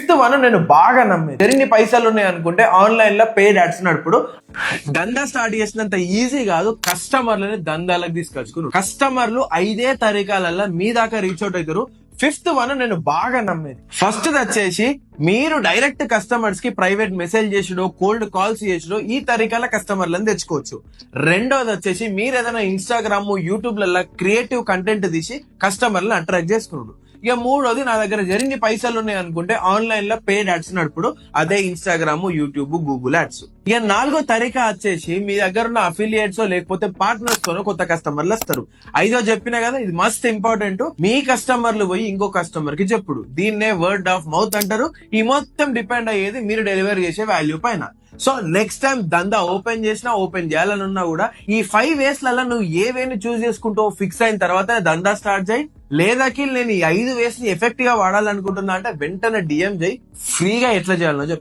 Fifth one నేను బాగా నమ్మేది, ఎన్ని పైసలు ఉన్నాయి అనుకుంటే ఆన్లైన్ లో పెయిడ్ యాడ్స్ నడుపుడు. దందా స్టార్ట్ చేసినంత ఈజీ కాదు కస్టమర్లని దందాలకు తీసుకొచ్చుకున్నారు. కస్టమర్లు 5 తరీకాలలో మీ దాకా రీచ్ అవుట్ అవుతారు. ఫిఫ్త్ వన్ నేను బాగా నమ్మేది. ఫస్ట్ వచ్చేసి మీరు డైరెక్ట్ కస్టమర్స్ కి ప్రైవేట్ మెసేజ్ చేసుడో కోల్డ్ కాల్స్ చేసుడో ఈ తరీకాల కస్టమర్లను తెచ్చుకోవచ్చు. రెండోది వచ్చేసి మీరు ఏదైనా ఇన్స్టాగ్రామ్ యూట్యూబ్ లలో క్రియేటివ్ కంటెంట్ తీసి కస్టమర్లను అట్రాక్ట్ చేసుకున్నాడు. ఇక మూడోది నా దగ్గర జరిగిన పైసలు ఉన్నాయి అనుకుంటే ఆన్లైన్ లో పెయిడ్ యాడ్స్ నడుపుడు, అదే ఇన్స్టాగ్రామ్ యూట్యూబ్ గూగుల్ యాడ్స్. ఇక నాలుగో తరీకా వచ్చేసి మీ దగ్గర ఉన్న అఫిలియేట్స్ లేకపోతే పార్ట్నర్స్ తోనో కొత్త కస్టమర్లు వస్తారు. ఐదో చెప్పినా కదా, ఇది మస్ట్ ఇంపార్టెంట్. మీ కస్టమర్లు పోయి ఇంకో కస్టమర్ కి చెప్పుడు, దీన్నే వర్డ్ ఆఫ్ మౌత్ అంటారు. ఈ మొత్తం డిపెండ్ అయ్యేది మీరు డెలివరీ చేసే వాల్యూ పైన. సో నెక్స్ట్ టైం దందా ఓపెన్ చేసినా ఓపెన్ చేయాలని ఉన్నా కూడా ఈ 5 ways లలో నువ్వు ఏ వేని చూస్ చేసుకుంటావు ఫిక్స్ అయిన తర్వాత దందా స్టార్ట్ చేయి. లేదాకి నేను ఈ 5 ways ని ఎఫెక్టివ్ గా వాడాలనుకుంటున్నా అంటే వెంటనే డిఎం చేయి, ఫ్రీగా ఎట్లా చేయాలో చెప్పు.